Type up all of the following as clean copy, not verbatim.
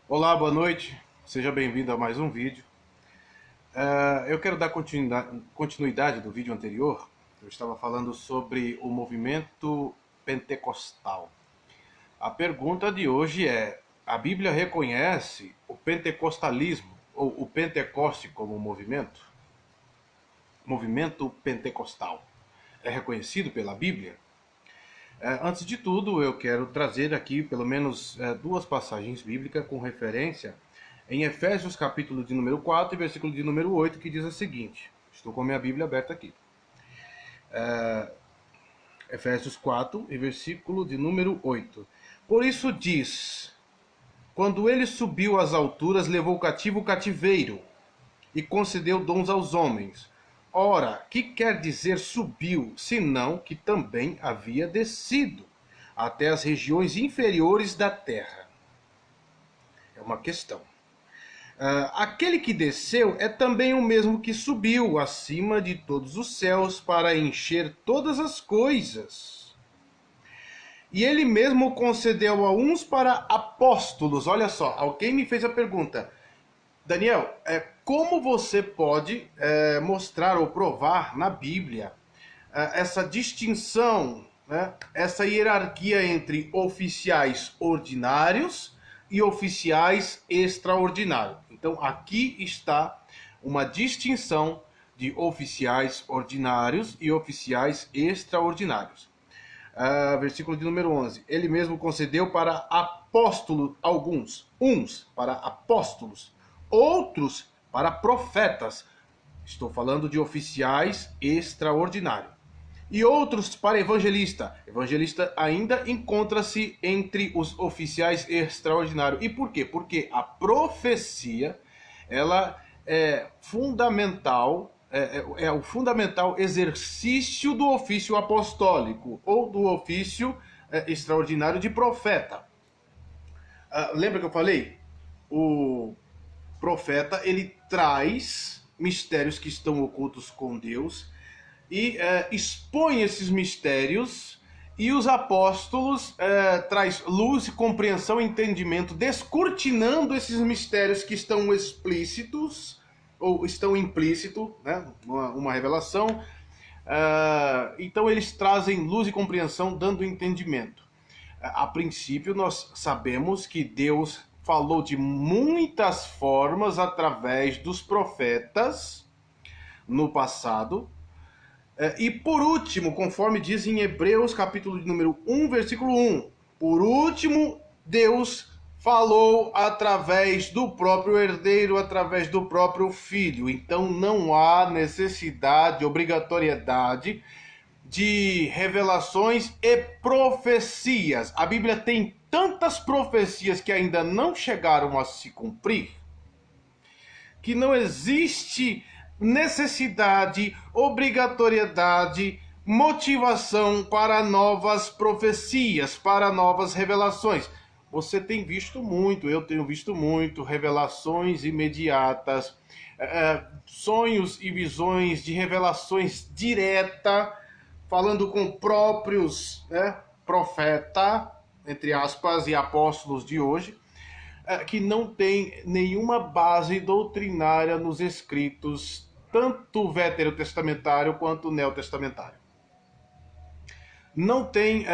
Olá, boa noite. Seja bem-vindo a mais um vídeo. Eu quero dar continuidade do vídeo anterior. Eu estava falando sobre o movimento pentecostal. A pergunta de hoje é: a Bíblia reconhece o pentecostalismo ou o Pentecoste como movimento? Movimento pentecostal é reconhecido pela Bíblia? Antes de tudo, eu quero trazer aqui pelo menos duas passagens bíblicas com referência em Efésios capítulo de número 4 e versículo de número 8, que diz o seguinte. Estou com a minha Bíblia aberta aqui. Efésios 4 e versículo de número 8. Por isso diz: quando ele subiu às alturas, levou cativo o cativeiro e concedeu dons aos homens. Ora, que quer dizer subiu, senão que também havia descido até as regiões inferiores da terra? É uma questão. Aquele que desceu é também o mesmo que subiu acima de todos os céus para encher todas as coisas. E ele mesmo concedeu a uns para apóstolos. Olha só, alguém me fez a pergunta: Daniel, como você pode mostrar ou provar na Bíblia essa distinção, né, essa hierarquia entre oficiais ordinários e oficiais extraordinários? Então, aqui está uma distinção de oficiais ordinários e oficiais extraordinários. Versículo de número 11. Ele mesmo concedeu para apóstolos alguns, uns para apóstolos, outros para profetas. Estou falando de oficiais extraordinários. E outros para evangelista. Evangelista ainda encontra-se entre os oficiais extraordinários. E por quê? Porque a profecia, ela é fundamental, é o fundamental exercício do ofício apostólico ou do ofício extraordinário de profeta. Lembra que eu falei? O profeta, ele traz mistérios que estão ocultos com Deus e expõe esses mistérios, e os apóstolos traz luz, compreensão e entendimento, descortinando esses mistérios que estão explícitos ou estão implícitos, né? Uma revelação. Então eles trazem luz e compreensão, dando entendimento. A princípio nós sabemos que Deus falou de muitas formas através dos profetas no passado. E por último, conforme diz em Hebreus capítulo de número 1, versículo 1, por último, Deus falou através do próprio herdeiro, através do próprio filho. Então não há necessidade, obrigatoriedade de revelações e profecias. A Bíblia tem tantas profecias que ainda não chegaram a se cumprir, que não existe necessidade, obrigatoriedade, motivação para novas profecias, para novas revelações. Você tem visto muito, eu tenho visto muito, revelações imediatas, sonhos e visões de revelações direta, falando com próprios profeta, entre aspas, e apóstolos de hoje, que não tem nenhuma base doutrinária nos escritos, tanto veterotestamentário quanto neotestamentário. Não tem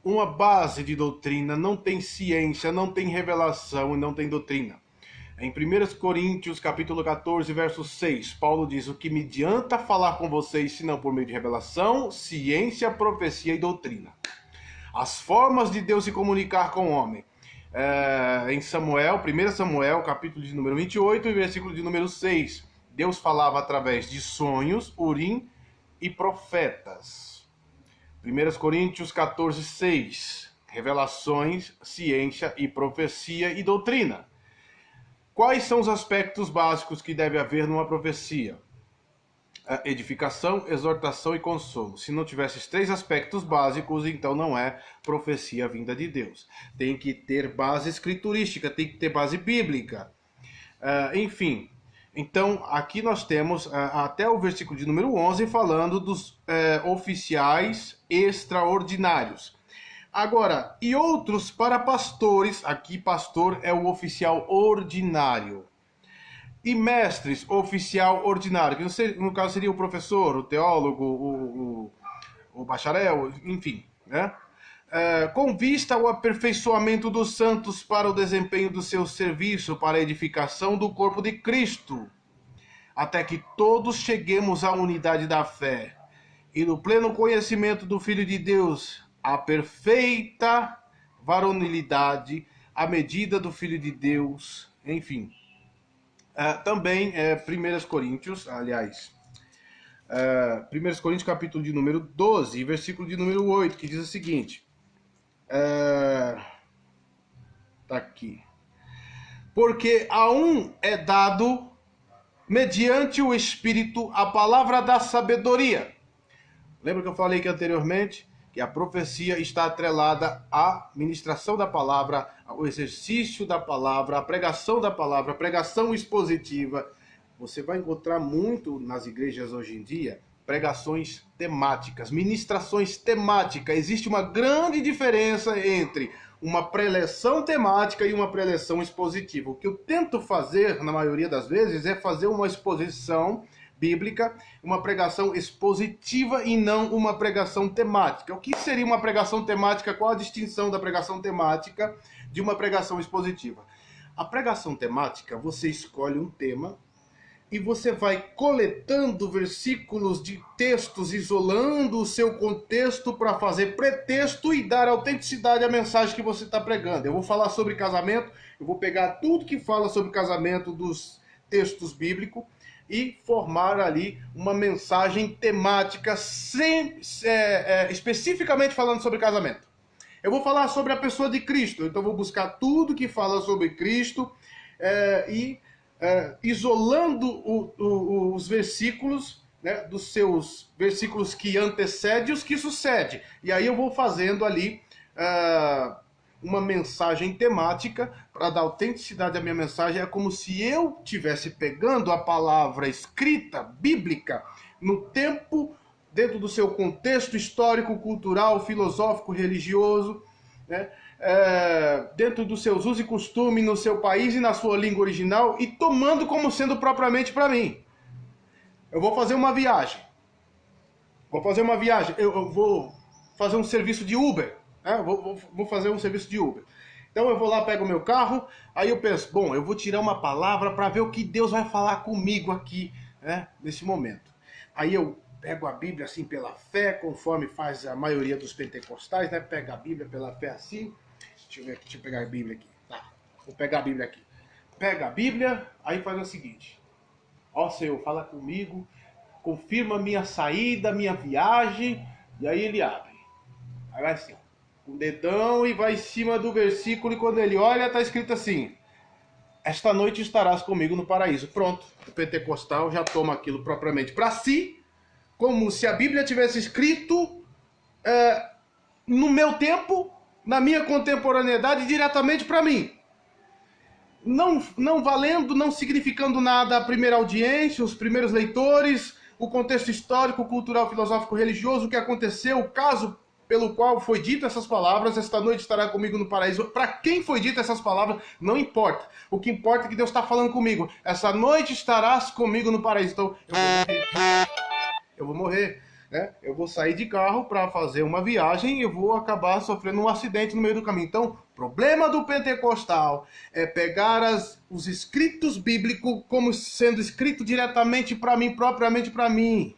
uma base de doutrina, não tem ciência, não tem revelação e não tem doutrina. Em 1 Coríntios, capítulo 14, verso 6, Paulo diz: o que me adianta falar com vocês, senão por meio de revelação, ciência, profecia e doutrina. As formas de Deus se comunicar com o homem. Em Samuel, 1 Samuel, capítulo de número 28 e versículo de número 6. Deus falava através de sonhos, urim e profetas. 1 Coríntios 14, 6. Revelações, ciência e profecia e doutrina. Quais são os aspectos básicos que deve haver numa profecia? Edificação, exortação e consolo. Se não tiver esses três aspectos básicos, então não é profecia vinda de Deus. Tem que ter base escriturística, tem que ter base bíblica. Enfim, então aqui nós temos até o versículo de número 11 falando dos oficiais extraordinários. Agora, e outros para pastores, aqui pastor é o oficial ordinário. E mestres, oficial ordinário, que no caso seria o professor, o teólogo, o bacharel, enfim, né? Com vista ao aperfeiçoamento dos santos para o desempenho do seu serviço, para a edificação do corpo de Cristo, até que todos cheguemos à unidade da fé e no pleno conhecimento do Filho de Deus, a perfeita varonilidade, à medida do Filho de Deus, enfim. Também 1 Coríntios, aliás, 1 Coríntios capítulo de número 12, versículo de número 8, que diz o seguinte, tá aqui, porque a um é dado, mediante o Espírito, a palavra da sabedoria. Lembra que eu falei que anteriormente que a profecia está atrelada à ministração da palavra, ao exercício da palavra, à pregação da palavra, à pregação expositiva. Você vai encontrar muito nas igrejas hoje em dia pregações temáticas, ministrações temáticas. Existe uma grande diferença entre uma preleção temática e uma preleção expositiva. O que eu tento fazer, na maioria das vezes, é fazer uma exposição bíblica, uma pregação expositiva e não uma pregação temática. O que seria uma pregação temática? Qual a distinção da pregação temática de uma pregação expositiva? A pregação temática, você escolhe um tema e você vai coletando versículos de textos, isolando o seu contexto para fazer pretexto e dar autenticidade à mensagem que você está pregando. Eu vou falar sobre casamento, eu vou pegar tudo que fala sobre casamento dos textos bíblicos e formar ali uma mensagem temática especificamente falando sobre casamento. Eu vou falar sobre a pessoa de Cristo, então vou buscar tudo que fala sobre Cristo isolando os versículos, né, dos seus versículos que antecedem e os que sucedem. E aí eu vou fazendo ali uma mensagem temática para dar autenticidade à minha mensagem. É como se eu estivesse pegando a palavra escrita, bíblica, no tempo, dentro do seu contexto histórico, cultural, filosófico, religioso, né? Dentro dos seus usos e costumes no seu país e na sua língua original, e tomando como sendo propriamente para mim. Eu vou fazer uma viagem. Eu vou fazer um serviço de Uber. Vou fazer um serviço de Uber. Então eu vou lá, pego o meu carro, aí eu penso, bom, eu vou tirar uma palavra para ver o que Deus vai falar comigo aqui, né, nesse momento. Aí eu pego a Bíblia assim pela fé, conforme faz a maioria dos pentecostais, né? Pega a Bíblia pela fé assim. Deixa eu pegar a Bíblia aqui. Tá, vou pegar a Bíblia aqui. Pega a Bíblia, aí faz o seguinte. Ó Senhor, fala comigo, confirma minha saída, minha viagem, e aí ele abre. Aí vai assim, com o dedão e vai em cima do versículo, e quando ele olha, tá escrito assim: esta noite estarás comigo no paraíso. Pronto, o pentecostal já toma aquilo propriamente para si, como se a Bíblia tivesse escrito no meu tempo, na minha contemporaneidade, diretamente para mim. Não valendo, não significando nada a primeira audiência, os primeiros leitores, o contexto histórico, cultural, filosófico, religioso, o que aconteceu, o caso pelo qual foi dito essas palavras, esta noite estará comigo no paraíso. Para quem foi dito essas palavras, não importa. O que importa é que Deus está falando comigo. Essa noite estarás comigo no paraíso. Então, eu vou morrer. Né? Eu vou sair de carro para fazer uma viagem e eu vou acabar sofrendo um acidente no meio do caminho. Então, o problema do pentecostal é pegar os escritos bíblicos como sendo escrito diretamente para mim, propriamente para mim.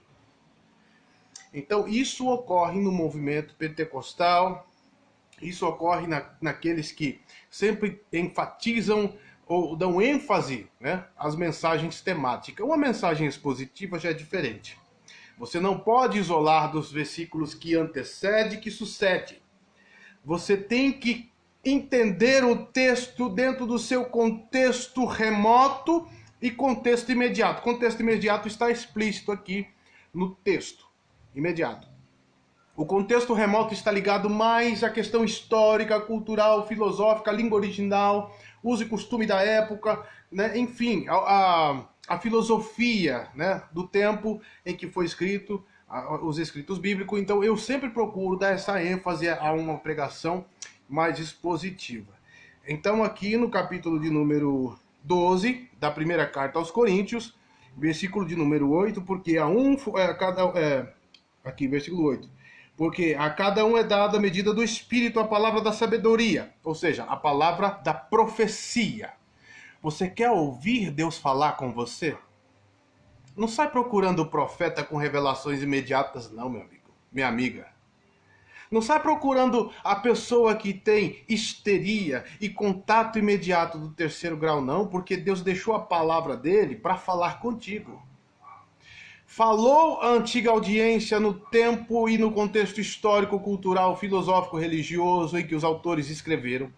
Então, isso ocorre no movimento pentecostal, isso ocorre naqueles que sempre enfatizam ou dão ênfase, né, às mensagens temáticas. Uma mensagem expositiva já é diferente. Você não pode isolar dos versículos que antecede e que sucede. Você tem que entender o texto dentro do seu contexto remoto e contexto imediato. Contexto imediato está explícito aqui no texto imediato. O contexto remoto está ligado mais à questão histórica, cultural, filosófica, língua original, uso e costume da época, né? Enfim, a filosofia, né, do tempo em que foi escrito os escritos bíblicos, então eu sempre procuro dar essa ênfase a uma pregação mais expositiva. Então aqui no capítulo de número 12 da primeira carta aos Coríntios, versículo de número 8, porque aqui, versículo 8. Porque a cada um é dada a medida do Espírito a palavra da sabedoria, ou seja, a palavra da profecia. Você quer ouvir Deus falar com você? Não sai procurando o profeta com revelações imediatas, não, meu amigo, minha amiga. Não sai procurando a pessoa que tem histeria e contato imediato do terceiro grau, não, porque Deus deixou a palavra dele para falar contigo. Falou a antiga audiência no tempo e no contexto histórico, cultural, filosófico, religioso em que os autores escreveram.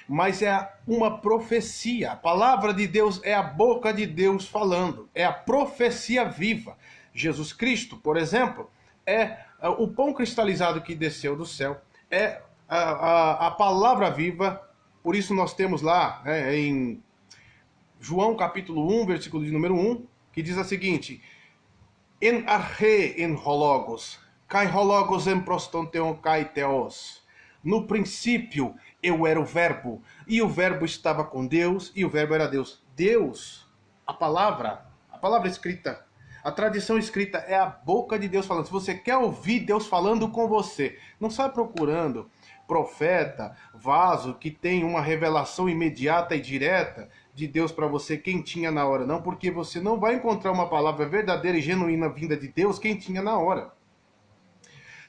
Mas é uma profecia. A palavra de Deus é a boca de Deus falando. É a profecia viva. Jesus Cristo, por exemplo, é o pão cristalizado que desceu do céu. É a palavra viva. Por isso nós temos lá em João capítulo 1, versículo de número 1, que diz a seguinte: En arche en hologos, kai hologos en prostonteon kai theos. No princípio eu era o verbo, e o verbo estava com Deus, e o verbo era Deus. Deus, a palavra escrita, a tradição escrita é a boca de Deus falando. Se você quer ouvir Deus falando com você, não sai procurando profeta, vaso, que tem uma revelação imediata e direta de Deus para você quentinha na hora, não, porque você não vai encontrar uma palavra verdadeira e genuína vinda de Deus quentinha na hora.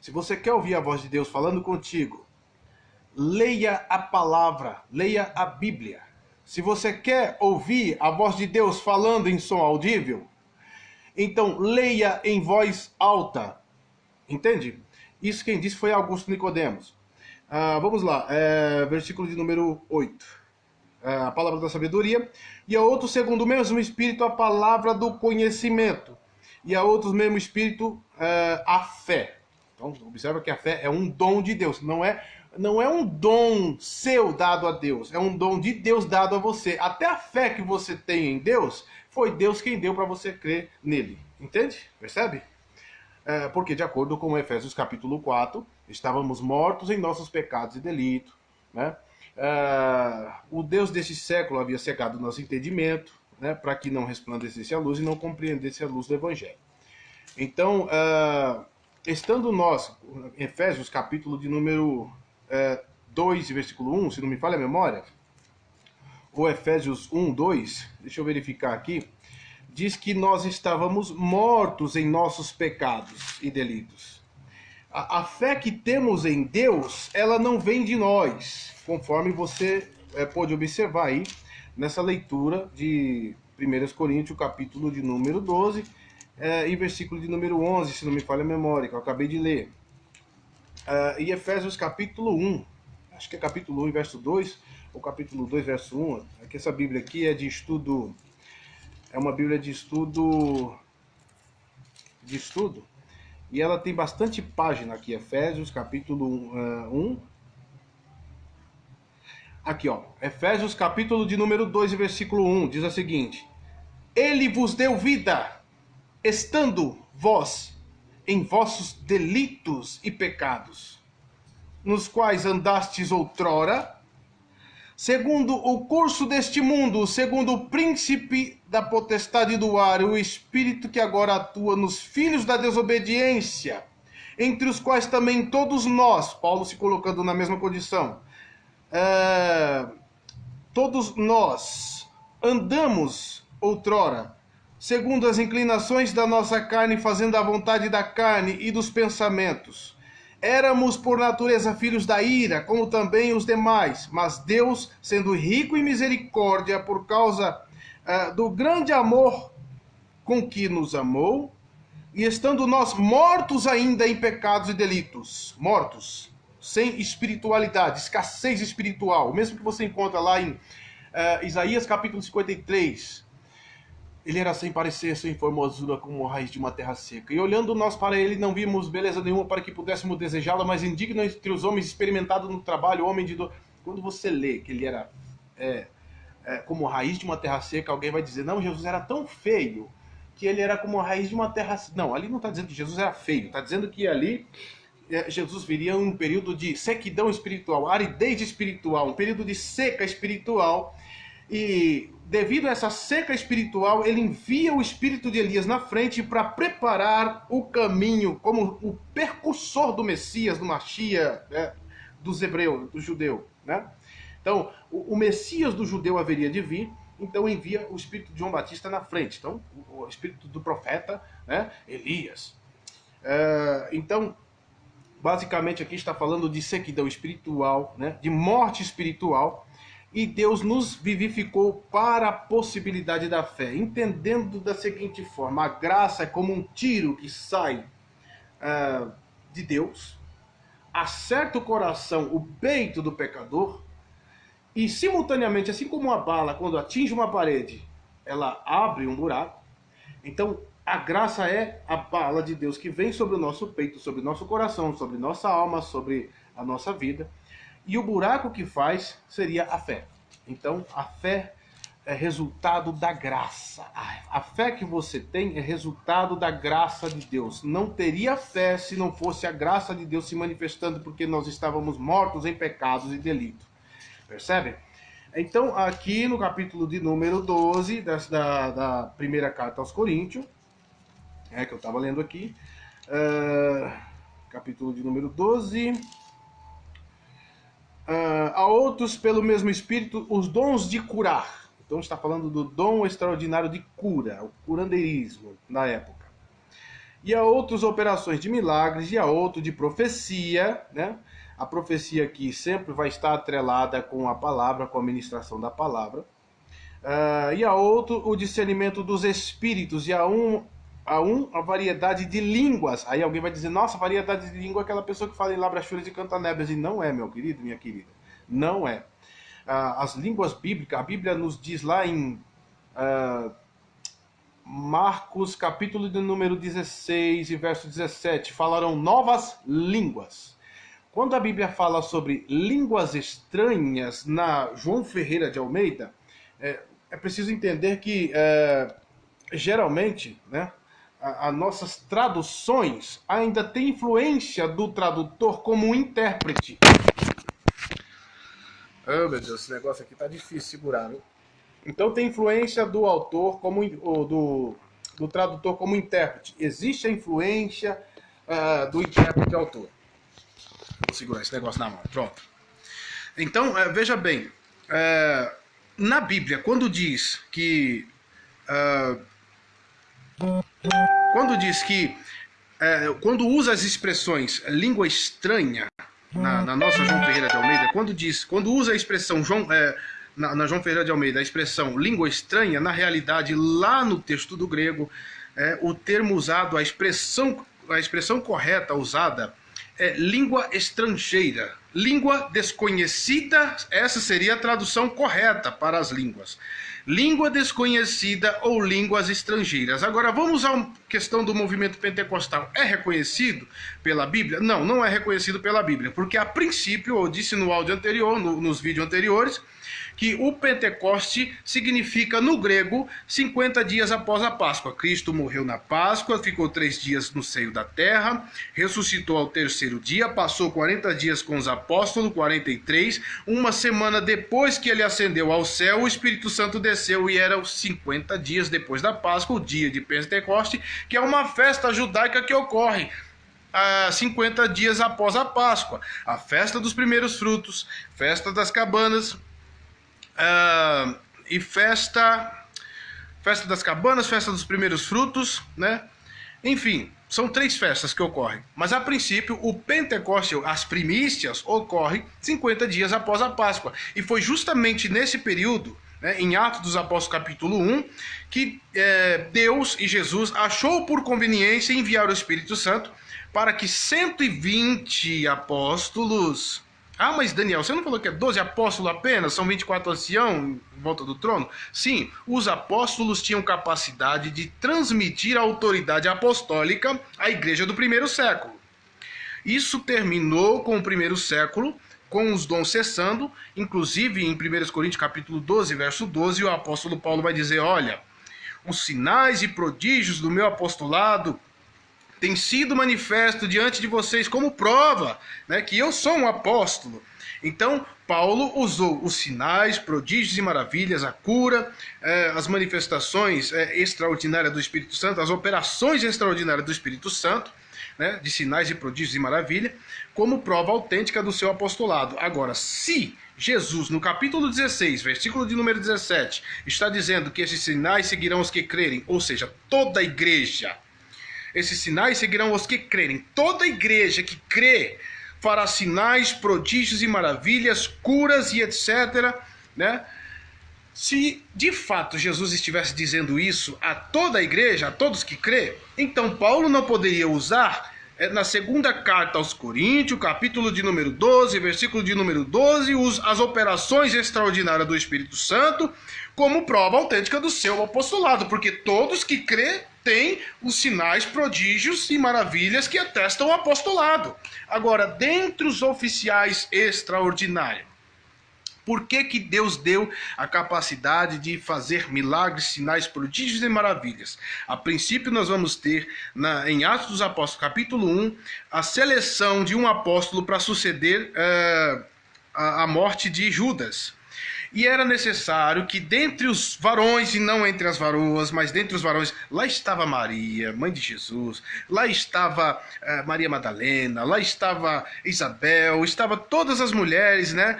Se você quer ouvir a voz de Deus falando contigo, leia a palavra, leia a Bíblia. Se você quer ouvir a voz de Deus falando em som audível, então leia em voz alta. Entende? Isso quem disse foi Augusto Nicodemos. Vamos lá, versículo de número 8. A palavra da sabedoria. E a outro, segundo o mesmo Espírito, a palavra do conhecimento. E a outros, mesmo Espírito, a fé. Então, observa que a fé é um dom de Deus. Não é um dom seu dado a Deus. É um dom de Deus dado a você. Até a fé que você tem em Deus, foi Deus quem deu para você crer nele. Entende? Percebe? Porque, de acordo com Efésios capítulo 4, estávamos mortos em nossos pecados e delitos, né? O Deus deste século havia cegado nosso entendimento, né, para que não resplandecesse a luz e não compreendesse a luz do Evangelho. Então, estando nós, Efésios capítulo de número 2, versículo 1, se não me falha a memória, ou Efésios 1, 2, deixa eu verificar aqui, diz que nós estávamos mortos em nossos pecados e delitos. A fé que temos em Deus, ela não vem de nós, conforme você pode observar aí nessa leitura de 1 Coríntios, capítulo de número 12, e versículo de número 11, se não me falha a memória, que eu acabei de ler. E Efésios capítulo 1, acho que é capítulo 1, verso 2, ou capítulo 2, verso 1, é que essa Bíblia aqui é de estudo, é uma Bíblia de estudo, e ela tem bastante página aqui, Efésios capítulo 1. Aqui, ó, Efésios capítulo de número 2 e versículo 1, diz a seguinte: Ele vos deu vida, estando vós em vossos delitos e pecados, nos quais andastes outrora, segundo o curso deste mundo, segundo o príncipe da potestade do ar, o espírito que agora atua nos filhos da desobediência, entre os quais também todos nós, Paulo se colocando na mesma condição, todos nós andamos outrora, segundo as inclinações da nossa carne, fazendo a vontade da carne e dos pensamentos. Éramos por natureza filhos da ira, como também os demais, mas Deus, sendo rico em misericórdia, por causa do grande amor com que nos amou, e estando nós mortos ainda em pecados e delitos, mortos, sem espiritualidade, escassez espiritual, o mesmo que você encontra lá em Isaías capítulo 53, ele era sem parecer, sem formosura, como a raiz de uma terra seca. E olhando nós para ele, não vimos beleza nenhuma para que pudéssemos desejá-la, mas indigno entre os homens, experimentado no trabalho, homem de dor. Quando você lê que ele era como raiz de uma terra seca, alguém vai dizer, não, Jesus era tão feio, que ele era como a raiz de uma terra... Não, ali não está dizendo que Jesus era feio, está dizendo que ali Jesus viria em um período de sequidão espiritual, aridez espiritual, um período de seca espiritual. E devido a essa seca espiritual, ele envia o espírito de Elias na frente para preparar o caminho como o percursor do Messias, do Mashiach, né, dos hebreus, do judeu, né? Então, o Messias do judeu haveria de vir, então envia o espírito de João Batista na frente. Então, o espírito do profeta, né, Elias. Então, basicamente aqui está falando de sequidão espiritual, né, de morte espiritual, e Deus nos vivificou para a possibilidade da fé, entendendo da seguinte forma: a graça é como um tiro que sai de Deus, acerta o coração, o peito do pecador, e simultaneamente, assim como uma bala, quando atinge uma parede, ela abre um buraco. Então, a graça é a bala de Deus que vem sobre o nosso peito, sobre o nosso coração, sobre nossa alma, sobre a nossa vida. E o buraco que faz seria a fé. Então, a fé é resultado da graça. A fé que você tem é resultado da graça de Deus. Não teria fé se não fosse a graça de Deus se manifestando, porque nós estávamos mortos em pecados e delitos. Percebe? Então, aqui no capítulo de número 12 da primeira carta aos Coríntios, que eu estava lendo aqui, capítulo de número 12, a outros pelo mesmo Espírito os dons de curar. Então está falando do dom extraordinário de cura, o curandeirismo na época. E a outros operações de milagres, e a outro de profecia, né? A profecia aqui sempre vai estar atrelada com a palavra, com a ministração da palavra. E a outro o discernimento dos espíritos, e a variedade de línguas. Aí alguém vai dizer: nossa, variedade de língua é aquela pessoa que fala em labrachuras e cantanébias. E não é, meu querido, minha querida. Não é. As línguas bíblicas, a Bíblia nos diz lá em Marcos, capítulo de número 16 e verso 17, falarão novas línguas. Quando a Bíblia fala sobre línguas estranhas, na João Ferreira de Almeida, é preciso entender que, geralmente, né, as nossas traduções ainda têm influência do tradutor como um intérprete. Oh, meu Deus, esse negócio aqui tá difícil de segurar, viu? Então tem influência do autor, do tradutor como intérprete. Existe a influência do intérprete autor. Vou segurar esse negócio na mão, pronto. Então, veja bem, na Bíblia, quando diz que quando usa as expressões língua estranha na nossa João Ferreira de Almeida, quando usa a expressão na João Ferreira de Almeida, a expressão língua estranha, na realidade, lá no texto do grego, o termo usado, a expressão correta usada é língua estrangeira, língua desconhecida. Essa seria a tradução correta para as línguas. Língua desconhecida ou línguas estrangeiras. Agora, vamos à questão do movimento pentecostal. É reconhecido pela Bíblia? Não, não é reconhecido pela Bíblia, porque a princípio, eu disse no áudio anterior, nos vídeos anteriores, que o Pentecoste significa, no grego, 50 dias após a Páscoa. Cristo morreu na Páscoa, ficou 3 dias no seio da terra, ressuscitou ao 3º dia, passou 40 dias com os apóstolos, 43, uma semana depois que ele ascendeu ao céu, o Espírito Santo desceu e era os 50 dias depois da Páscoa, o dia de Pentecoste, que é uma festa judaica que ocorre 50 dias após a Páscoa. A festa dos primeiros frutos, festa das cabanas, e festa das cabanas, festa dos primeiros frutos, né? Enfim, são 3 festas que ocorrem. Mas a princípio, o Pentecoste, as primícias, ocorre 50 dias após a Páscoa. E foi justamente nesse período, né, em Atos dos Apóstolos capítulo 1, que Deus e Jesus achou por conveniência enviar o Espírito Santo para que 120 apóstolos... Ah, mas Daniel, você não falou que é 12 apóstolos apenas? São 24 anciãos em volta do trono? Sim, os apóstolos tinham capacidade de transmitir a autoridade apostólica à igreja do primeiro século. Isso terminou com o primeiro século, com os dons cessando, inclusive em 1 Coríntios capítulo 12, verso 12, o apóstolo Paulo vai dizer: olha, os sinais e prodígios do meu apostolado têm sido manifesto diante de vocês como prova, né, que eu sou um apóstolo. Então, Paulo usou os sinais, prodígios e maravilhas, a cura, as manifestações extraordinárias do Espírito Santo, as operações extraordinárias do Espírito Santo, né, de sinais e prodígios e maravilha, como prova autêntica do seu apostolado. Agora, se Jesus, no capítulo 16, versículo de número 17, está dizendo que esses sinais seguirão os que crerem, ou seja, toda a igreja, esses sinais seguirão os que crerem, toda a igreja que crê fará sinais, prodígios e maravilhas, curas e etc., né? Se de fato Jesus estivesse dizendo isso a toda a igreja, a todos que crê, então Paulo não poderia usar na segunda carta aos Coríntios, capítulo de número 12, versículo de número 12, as operações extraordinárias do Espírito Santo como prova autêntica do seu apostolado, porque todos que crê têm os sinais, prodígios e maravilhas que atestam o apostolado. Agora, dentre os oficiais extraordinários, por que que Deus deu a capacidade de fazer milagres, sinais, prodígios e maravilhas? A princípio nós vamos ter, em Atos dos Apóstolos, capítulo 1, a seleção de um apóstolo para suceder a morte de Judas. E era necessário que dentre os varões, e não entre as varoas, mas dentre os varões, lá estava Maria, mãe de Jesus, lá estava Maria Madalena, lá estava Isabel, estava todas as mulheres, né,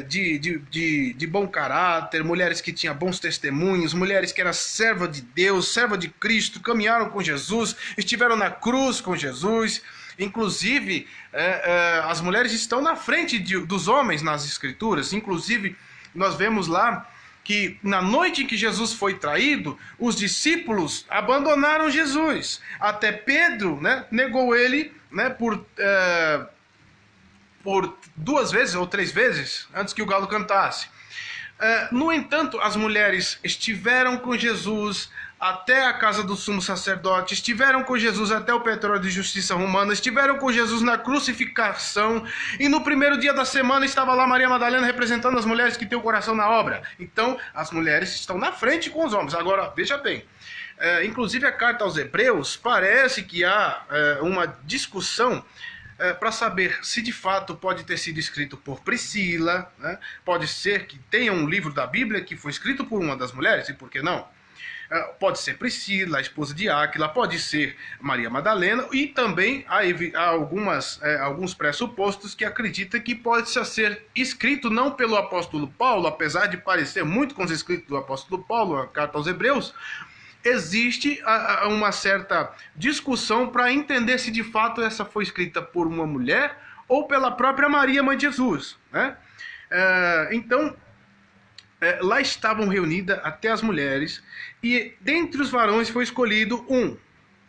de bom caráter, mulheres que tinham bons testemunhos, mulheres que eram serva de Deus, serva de Cristo, caminharam com Jesus, estiveram na cruz com Jesus. Inclusive, as mulheres estão na frente dos homens nas Escrituras. Inclusive, nós vemos lá que na noite em que Jesus foi traído, os discípulos abandonaram Jesus. Até Pedro, né, negou ele, né, por 2 vezes ou 3 vezes antes que o galo cantasse. No entanto, as mulheres estiveram com Jesus até a casa do sumo sacerdote, estiveram com Jesus até o pretório de justiça romana, estiveram com Jesus na crucificação, e no primeiro dia da semana estava lá Maria Madalena representando as mulheres que têm o coração na obra. Então, as mulheres estão na frente com os homens. Agora, veja bem, inclusive a carta aos Hebreus, parece que há uma discussão para saber se de fato pode ter sido escrito por Priscila, né? Pode ser que tenha um livro da Bíblia que foi escrito por uma das mulheres, e por que não? Pode ser Priscila, a esposa de Áquila, pode ser Maria Madalena, e também há alguns pressupostos que acreditam que pode ser escrito não pelo apóstolo Paulo, apesar de parecer muito com os escritos do apóstolo Paulo, a carta aos Hebreus. Existe uma certa discussão para entender se de fato essa foi escrita por uma mulher ou pela própria Maria, mãe de Jesus, né? Então, lá estavam reunidas até as mulheres, e dentre os varões foi escolhido um,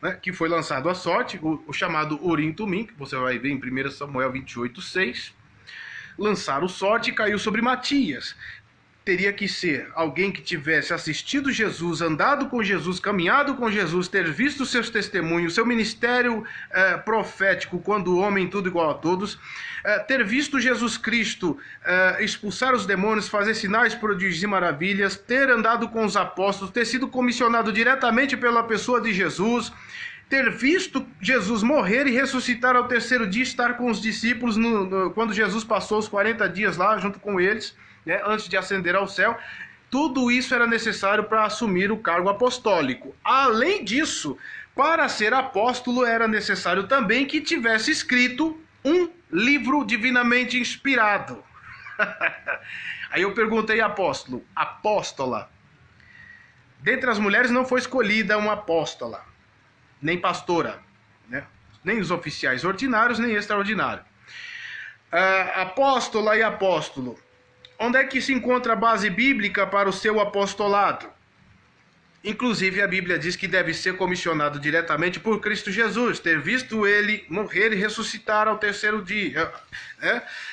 né, que foi lançado à sorte, o chamado Urim e Tumim, que você vai ver em 1 Samuel 28:6. Lançaram sorte e caiu sobre Matias. Teria que ser alguém que tivesse assistido Jesus, andado com Jesus, caminhado com Jesus, ter visto seus testemunhos, seu ministério profético, quando o homem tudo igual a todos, ter visto Jesus Cristo expulsar os demônios, fazer sinais, prodígios e maravilhas, ter andado com os apóstolos, ter sido comissionado diretamente pela pessoa de Jesus, ter visto Jesus morrer e ressuscitar ao terceiro dia, estar com os discípulos quando Jesus passou os 40 dias lá junto com eles, né, antes de ascender ao céu. Tudo isso era necessário para assumir o cargo apostólico. Além disso, para ser apóstolo era necessário também que tivesse escrito um livro divinamente inspirado. Aí eu perguntei, apóstola. Dentre as mulheres não foi escolhida uma apóstola, nem pastora, né? Nem os oficiais ordinários, nem extraordinários. Apóstola e apóstolo. Onde é que se encontra a base bíblica para o seu apostolado? Inclusive a Bíblia diz que deve ser comissionado diretamente por Cristo Jesus, ter visto ele morrer e ressuscitar ao terceiro dia,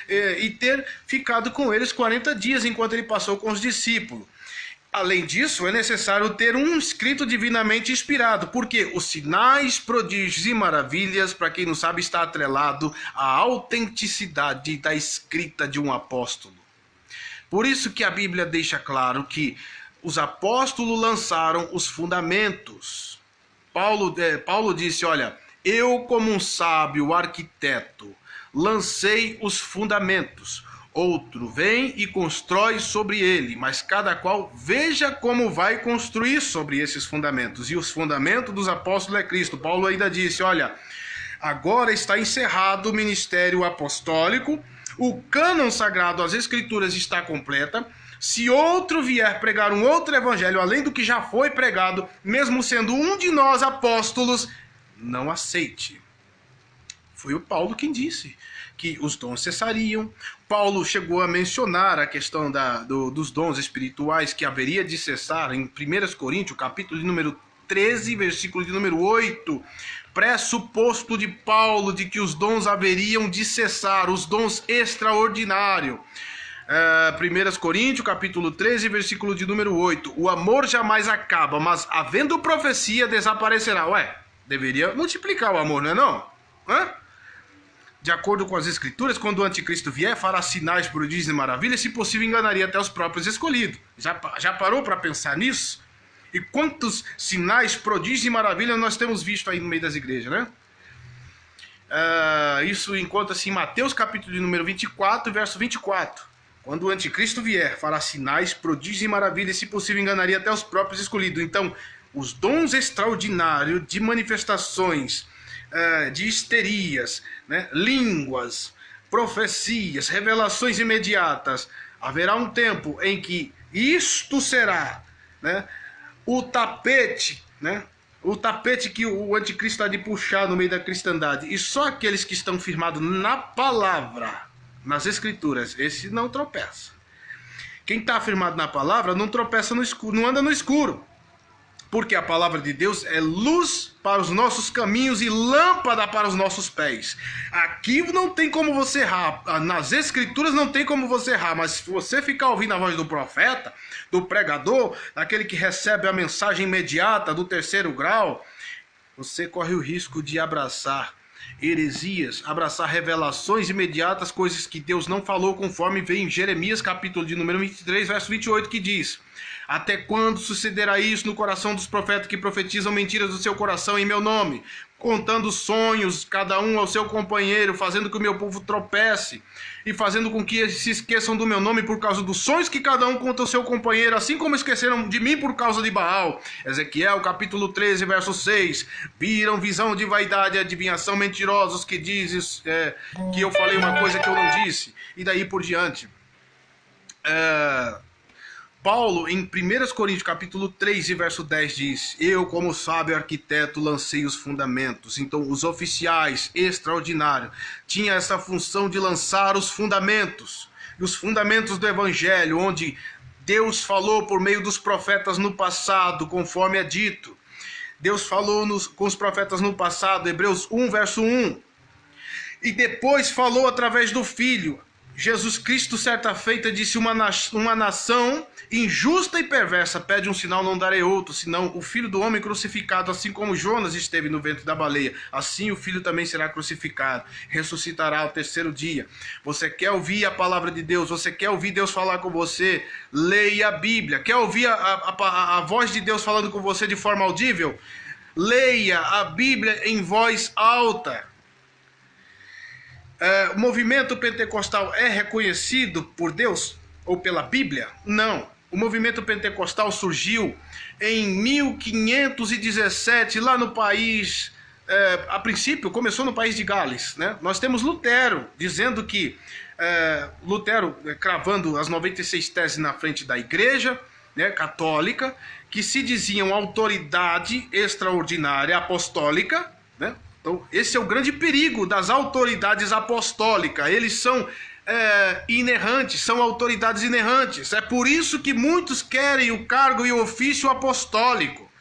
e ter ficado com eles 40 dias enquanto ele passou com os discípulos. Além disso, é necessário ter um escrito divinamente inspirado, porque os sinais, prodígios e maravilhas, para quem não sabe, está atrelado à autenticidade da escrita de um apóstolo. Por isso que a Bíblia deixa claro que os apóstolos lançaram os fundamentos. Paulo disse, olha, eu como um sábio arquiteto lancei os fundamentos. Outro vem e constrói sobre ele, mas cada qual veja como vai construir sobre esses fundamentos. E os fundamentos dos apóstolos é Cristo. Paulo ainda disse, olha, agora está encerrado o ministério apostólico, o cânon sagrado, as escrituras está completa. Se outro vier pregar um outro evangelho, além do que já foi pregado, mesmo sendo um de nós apóstolos, não aceite. Foi o Paulo quem disse que os dons cessariam. Paulo chegou a mencionar a questão dos dons espirituais que haveria de cessar em 1 Coríntios, capítulo de número 13, versículo de número 8, pressuposto de Paulo de que os dons haveriam de cessar, os dons extraordinários. 1 Coríntios, capítulo 13, versículo de número 8, o amor jamais acaba, mas havendo profecia desaparecerá. Ué, deveria multiplicar o amor, não é não? De acordo com as escrituras, quando o anticristo vier, fará sinais, prodígios e maravilhas, se possível enganaria até os próprios escolhidos. Já parou para pensar nisso? E quantos sinais, prodígios e maravilhas nós temos visto aí no meio das igrejas, né? Isso encontra-se em Mateus capítulo de número 24, verso 24. Quando o anticristo vier, fará sinais, prodígios e maravilhas, se possível enganaria até os próprios escolhidos. Então, os dons extraordinários de manifestações, de histerias, né, línguas, profecias, revelações imediatas, haverá um tempo em que isto será, né, o tapete, né, o tapete que o anticristo há de puxar no meio da cristandade, e só aqueles que estão firmados na palavra, nas escrituras, esse não tropeça. Quem está firmado na palavra não tropeça no escuro, não anda no escuro, porque a palavra de Deus é luz para os nossos caminhos e lâmpada para os nossos pés. Aqui não tem como você errar, nas escrituras não tem como você errar, mas se você ficar ouvindo a voz do profeta, do pregador, daquele que recebe a mensagem imediata do terceiro grau, você corre o risco de abraçar heresias, abraçar revelações imediatas, coisas que Deus não falou, conforme vem em Jeremias capítulo de número 23, verso 28, que diz: até quando sucederá isso no coração dos profetas que profetizam mentiras do seu coração em meu nome, contando sonhos, cada um ao seu companheiro, fazendo que o meu povo tropece e fazendo com que eles se esqueçam do meu nome por causa dos sonhos que cada um conta ao seu companheiro, assim como esqueceram de mim por causa de Baal. Ezequiel capítulo 13, verso 6. Viram visão de vaidade e adivinhação mentirosos que dizes que eu falei uma coisa que eu não disse, e daí por diante. Paulo, em 1 Coríntios capítulo 3 e verso 10 diz: eu, como sábio arquiteto, lancei os fundamentos. Então, os oficiais extraordinários tinham essa função de lançar os fundamentos. E os fundamentos do evangelho, onde Deus falou por meio dos profetas no passado, conforme é dito. Deus falou com os profetas no passado, Hebreus 1, verso 1. E depois falou através do Filho. Jesus Cristo, certa feita, disse: uma nação injusta e perversa pede um sinal, não darei outro, senão o Filho do Homem crucificado. Assim como Jonas esteve no ventre da baleia, assim o Filho também será crucificado, ressuscitará ao terceiro dia. Você quer ouvir a palavra de Deus? Você quer ouvir Deus falar com você? Leia a Bíblia. Quer ouvir a voz de Deus falando com você de forma audível? Leia a Bíblia em voz alta. O movimento pentecostal é reconhecido por Deus ou pela Bíblia? Não. O movimento pentecostal surgiu em 1517, lá no país, a princípio começou no país de Gales, né? Nós temos Lutero dizendo que, Lutero cravando as 96 teses na frente da igreja, né, católica, que se diziam autoridade extraordinária apostólica, né? Então, esse é o grande perigo das autoridades apostólicas. Eles são inerrantes, são autoridades inerrantes. É por isso que muitos querem o cargo e o ofício apostólico.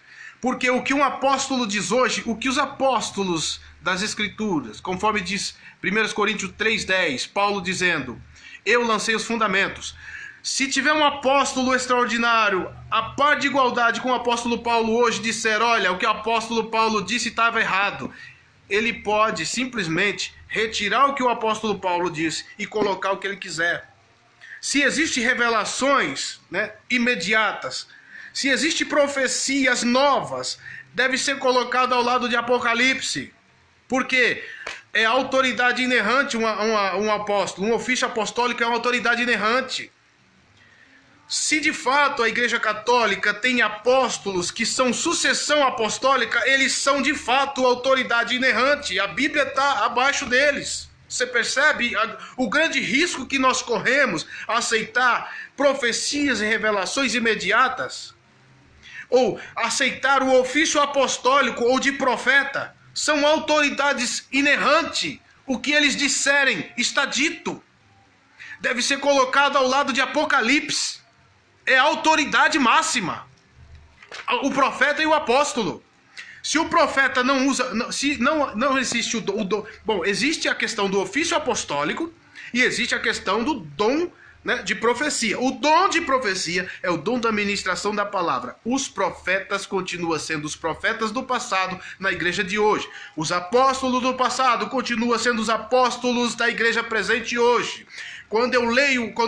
Porque o que um apóstolo diz hoje, o que os apóstolos das Escrituras, conforme diz 1 Coríntios 3,10, Paulo dizendo: eu lancei os fundamentos. Se tiver um apóstolo extraordinário, a par de igualdade com o apóstolo Paulo hoje, disser: olha, o que o apóstolo Paulo disse estava errado, ele pode simplesmente retirar o que o apóstolo Paulo disse e colocar o que ele quiser. Se existem revelações, né, imediatas, Se existem profecias novas, deve ser colocado ao lado de Apocalipse. Porque é autoridade inerrante um apóstolo. Um ofício apostólico é uma autoridade inerrante. Se de fato a Igreja Católica tem apóstolos que são sucessão apostólica, eles são de fato autoridade inerrante. A Bíblia está abaixo deles. Você percebe o grande risco que nós corremos a aceitar profecias e revelações imediatas? Ou aceitar o ofício apostólico ou de profeta? São autoridades inerrantes. O que eles disserem está dito. Deve ser colocado ao lado de Apocalipse. É a autoridade máxima. O profeta e o apóstolo. Se o profeta não usa, se não existe o dom, bom, existe a questão do ofício apostólico e existe a questão do dom, né, de profecia. O dom de profecia é o dom da ministração da palavra. Os profetas continuam sendo os profetas do passado na igreja de hoje. Os apóstolos do passado continuam sendo os apóstolos da igreja presente hoje. Quando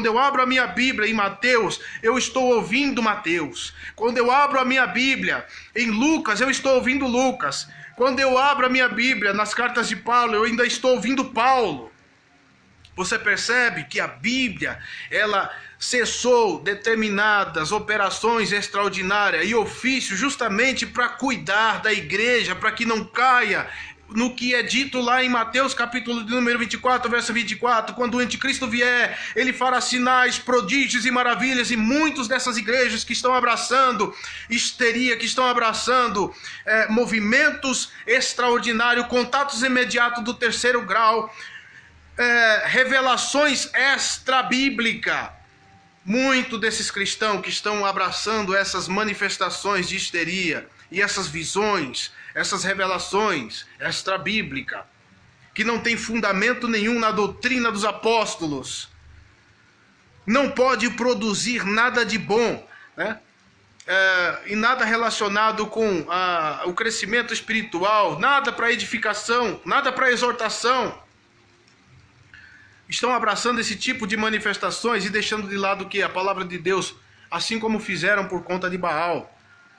eu abro a minha Bíblia em Mateus, eu estou ouvindo Mateus. Quando eu abro a minha Bíblia em Lucas, eu estou ouvindo Lucas. Quando eu abro a minha Bíblia nas cartas de Paulo, eu ainda estou ouvindo Paulo. Você percebe que a Bíblia, ela cessou determinadas operações extraordinárias e ofícios justamente para cuidar da igreja, para que não caia no que é dito lá em Mateus capítulo de número 24, verso 24, quando o anticristo vier, ele fará sinais, prodígios e maravilhas, e muitos dessas igrejas que estão abraçando histeria, que estão abraçando movimentos extraordinários, contatos imediatos do terceiro grau, revelações extra-bíblicas. Muito desses cristãos que estão abraçando essas manifestações de histeria e essas visões, essas revelações extra-bíblicas, que não tem fundamento nenhum na doutrina dos apóstolos, não pode produzir nada de bom, né? E nada relacionado com o crescimento espiritual, nada para edificação, nada para exortação. Estão abraçando esse tipo de manifestações e deixando de lado a palavra de Deus, assim como fizeram por conta de Baal.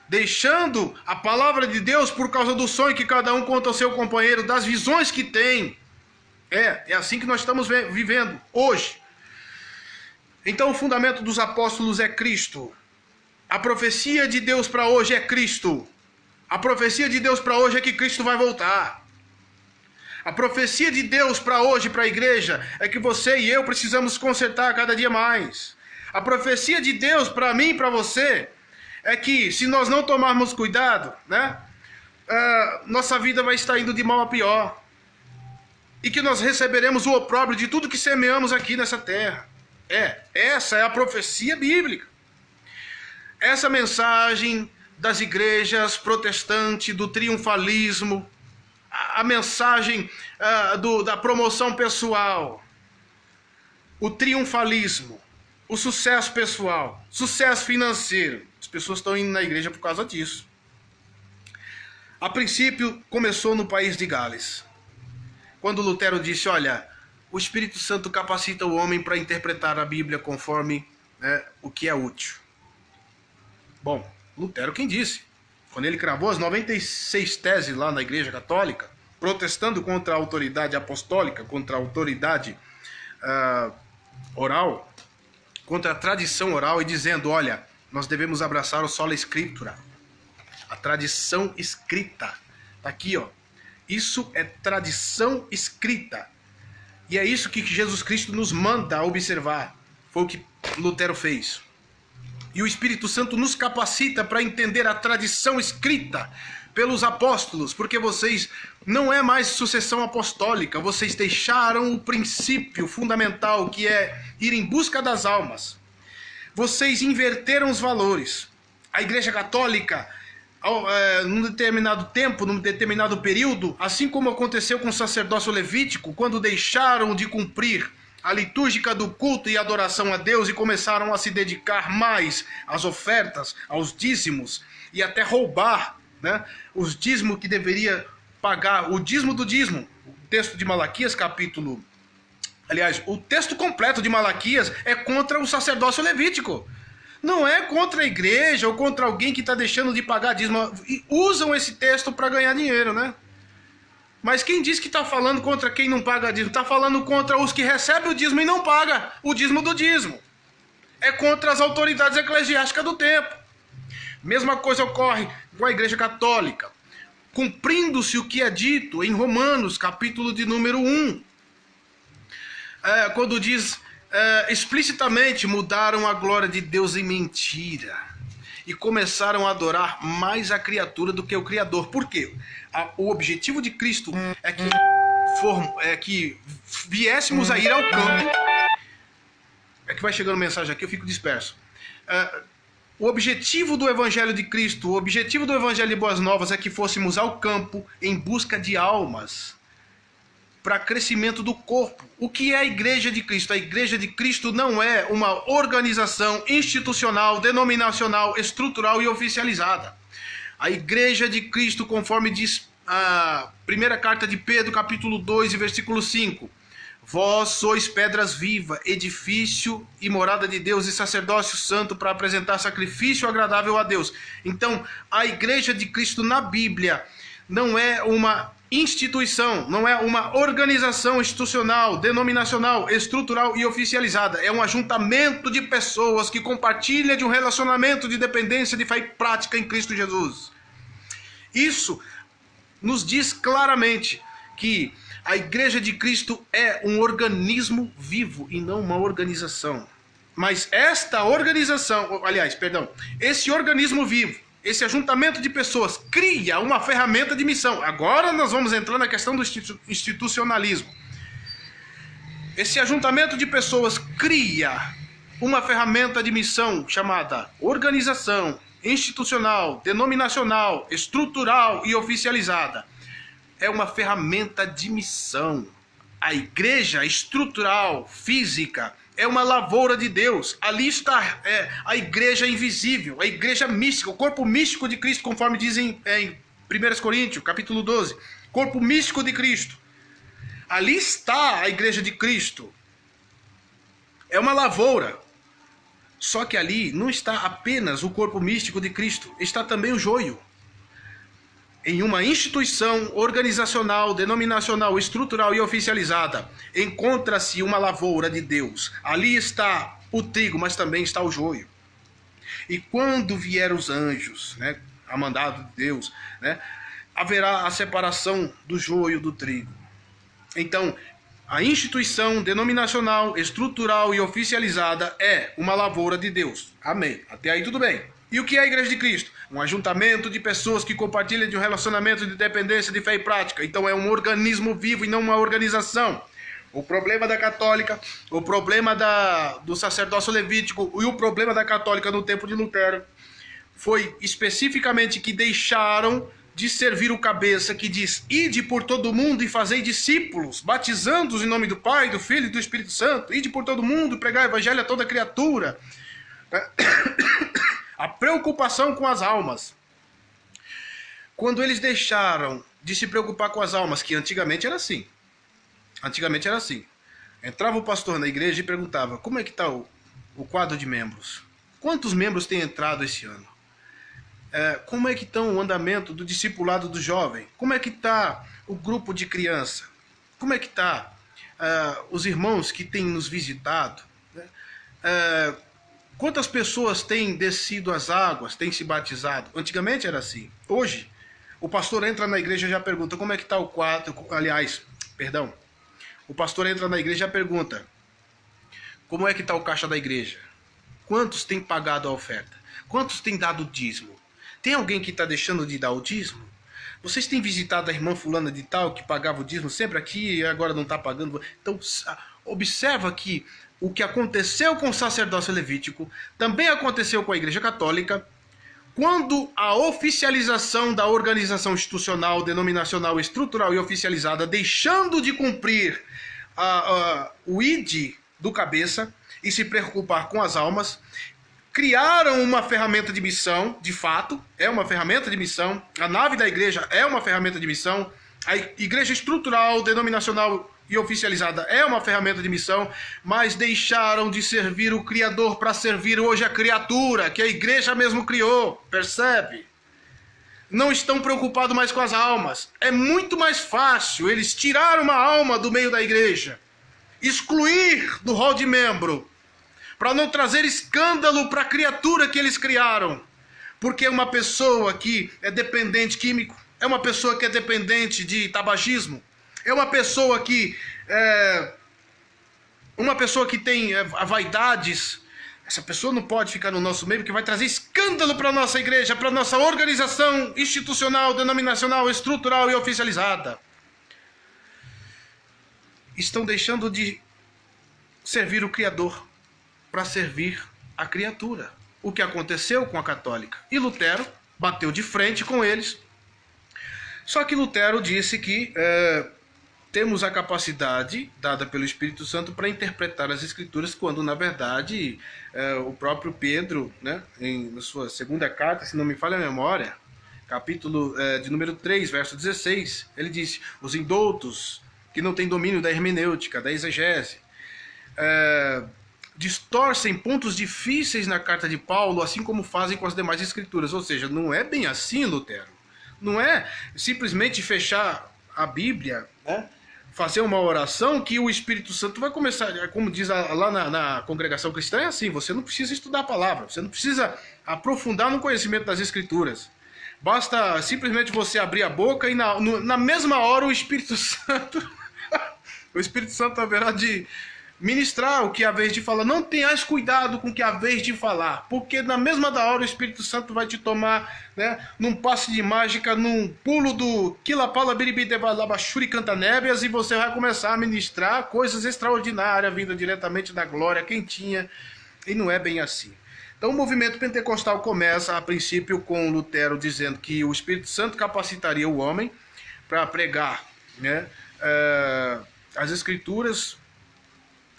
Deixando a palavra de Deus por causa do sonho que cada um conta ao seu companheiro, das visões que tem. É assim que nós estamos vivendo hoje. Então o fundamento dos apóstolos é Cristo. A profecia de Deus para hoje é Cristo. A profecia de Deus para hoje é que Cristo vai voltar. A profecia de Deus para hoje, para a igreja, é que você e eu precisamos consertar cada dia mais. A profecia de Deus para mim e para você é que, se nós não tomarmos cuidado, né, nossa vida vai estar indo de mal a pior. E que nós receberemos o opróbrio de tudo que semeamos aqui nessa terra. Essa é a profecia bíblica. Essa mensagem das igrejas protestantes, do triunfalismo, a mensagem da promoção pessoal, o triunfalismo, o sucesso pessoal, sucesso financeiro. As pessoas estão indo na igreja por causa disso. A princípio, começou no país de Gales, quando Lutero disse, olha, o Espírito Santo capacita o homem para interpretar a Bíblia conforme, né, o que é útil. Bom, Lutero quem disse? Quando ele cravou as 96 teses lá na Igreja Católica, protestando contra a autoridade apostólica, contra a autoridade oral, contra a tradição oral, e dizendo, olha, nós devemos abraçar o sola scriptura, a tradição escrita. Está aqui, ó. Isso é tradição escrita. E é isso que Jesus Cristo nos manda observar. Foi o que Lutero fez. E o Espírito Santo nos capacita para entender a tradição escrita pelos apóstolos, porque vocês não é mais sucessão apostólica, vocês deixaram o princípio fundamental, que é ir em busca das almas. Vocês inverteram os valores. A Igreja Católica, num determinado tempo, num determinado período, assim como aconteceu com o sacerdócio levítico, quando deixaram de cumprir a litúrgica do culto e adoração a Deus e começaram a se dedicar mais às ofertas, aos dízimos, e até roubar, né, os dízimos que deveria pagar, o dízimo do dízimo. O texto de Malaquias, o texto completo de Malaquias é contra o sacerdócio levítico. Não é contra a igreja ou contra alguém que está deixando de pagar dízimo. Usam esse texto para ganhar dinheiro, né? Mas quem diz que está falando contra quem não paga dízimo? Está falando contra os que recebem o dízimo e não pagam o dízimo do dízimo. É contra as autoridades eclesiásticas do tempo. Mesma coisa ocorre com a Igreja Católica. Cumprindo-se o que é dito em Romanos, capítulo de número 1. Quando diz explicitamente, mudaram a glória de Deus em mentira e começaram a adorar mais a criatura do que o Criador. Por quê? O objetivo de Cristo é que viéssemos a ir ao campo. É que vai chegando mensagem aqui, eu fico disperso. O objetivo do Evangelho de Cristo, o objetivo do Evangelho de Boas Novas é que fôssemos ao campo em busca de almas para crescimento do corpo. O que é a Igreja de Cristo? A Igreja de Cristo não é uma organização institucional, denominacional, estrutural e oficializada. A Igreja de Cristo, conforme diz a primeira carta de Pedro, capítulo 2, versículo 5. Vós sois pedras vivas, edifício e morada de Deus e sacerdócio santo para apresentar sacrifício agradável a Deus. Então, a Igreja de Cristo na Bíblia não é uma instituição, não é uma organização institucional, denominacional, estrutural e oficializada. É um ajuntamento de pessoas que compartilham de um relacionamento de dependência de fé e prática em Cristo Jesus. Isso nos diz claramente que a Igreja de Cristo é um organismo vivo e não uma organização. Mas esse organismo vivo, esse ajuntamento de pessoas cria uma ferramenta de missão. Agora nós vamos entrar na questão do institucionalismo. Esse ajuntamento de pessoas cria uma ferramenta de missão chamada organização institucional, denominacional, estrutural e oficializada. É uma ferramenta de missão. A igreja estrutural, física, é uma lavoura de Deus. Ali está a igreja invisível, a igreja mística, o corpo místico de Cristo, conforme dizem em 1 Coríntios, capítulo 12. Corpo místico de Cristo. Ali está a igreja de Cristo. É uma lavoura. Só que ali não está apenas o corpo místico de Cristo, está também o joio. Em uma instituição organizacional, denominacional, estrutural e oficializada, encontra-se uma lavoura de Deus. Ali está o trigo, mas também está o joio. E quando vier os anjos, né, a mandado de Deus, né, haverá a separação do joio do trigo. Então, a instituição denominacional, estrutural e oficializada é uma lavoura de Deus. Amém. Até aí tudo bem. E o que é a Igreja de Cristo? Um ajuntamento de pessoas que compartilham de um relacionamento de dependência de fé e prática. Então é um organismo vivo e não uma organização. O problema da católica, o problema do sacerdócio levítico e o problema da católica no tempo de Lutero foi especificamente que deixaram de servir o cabeça que diz: ide por todo mundo e fazei discípulos, batizando-os em nome do Pai, do Filho e do Espírito Santo. Ide por todo mundo, pregar o evangelho a toda criatura. A preocupação com as almas. Quando eles deixaram de se preocupar com as almas, que antigamente era assim. Antigamente era assim. Entrava o pastor na igreja e perguntava: como é que está o quadro de membros? Quantos membros têm entrado esse ano? Como é que está o andamento do discipulado do jovem? Como é que está o grupo de criança? Como é que está os irmãos que têm nos visitado? Quantas pessoas têm descido as águas, têm se batizado? Antigamente era assim. Hoje, o pastor entra na igreja e já pergunta: como é que está o quadro? O pastor entra na igreja e já pergunta: como é que está o caixa da igreja? Quantos têm pagado a oferta? Quantos têm dado o dízimo? Tem alguém que está deixando de dar o dízimo? Vocês têm visitado a irmã fulana de tal, que pagava o dízimo sempre aqui e agora não está pagando? Então, observa que o que aconteceu com o sacerdócio levítico também aconteceu com a Igreja Católica, quando a oficialização da organização institucional, denominacional, estrutural e oficializada, deixando de cumprir o ID do cabeça e se preocupar com as almas, criaram uma ferramenta de missão, de fato, é uma ferramenta de missão. A nave da igreja é uma ferramenta de missão. A igreja estrutural, denominacional e oficializada é uma ferramenta de missão, mas deixaram de servir o Criador para servir hoje a criatura, que a igreja mesmo criou, percebe? Não estão preocupados mais com as almas. É muito mais fácil eles tirar uma alma do meio da igreja, excluir do rol de membro, para não trazer escândalo para a criatura que eles criaram. Porque uma pessoa que é dependente químico, é uma pessoa que é dependente de tabagismo, é uma pessoa que tem vaidades. Essa pessoa não pode ficar no nosso meio, porque vai trazer escândalo para a nossa igreja, para a nossa organização institucional, denominacional, estrutural e oficializada. Estão deixando de servir o Criador para servir a criatura. O que aconteceu com a católica. E Lutero bateu de frente com eles. Só que Lutero disse que temos a capacidade dada pelo Espírito Santo para interpretar as Escrituras, quando na verdade o próprio Pedro, né, na sua segunda carta, se não me falha a memória, capítulo de número 3, verso 16, ele disse: os indoutos que não têm domínio da hermenêutica, da exegese, distorcem pontos difíceis na carta de Paulo, assim como fazem com as demais escrituras. Ou seja, não é bem assim, Lutero. Não é simplesmente fechar a Bíblia, né, fazer uma oração que o Espírito Santo vai começar, como diz lá na congregação cristã, é assim: você não precisa estudar a palavra, você não precisa aprofundar no conhecimento das escrituras. Basta simplesmente você abrir a boca e na mesma hora o Espírito Santo o Espírito Santo haverá de ministrar o que é a vez de falar. Não tenhas cuidado com o que é a vez de falar, porque na mesma da hora o Espírito Santo vai te tomar, né, num passe de mágica, num pulo do Quilapala Biribidebalabaxuri Cantanébias, e você vai começar a ministrar coisas extraordinárias vindas diretamente da glória quentinha, e não é bem assim. Então o movimento pentecostal começa a princípio com Lutero dizendo que o Espírito Santo capacitaria o homem para pregar, né, as escrituras,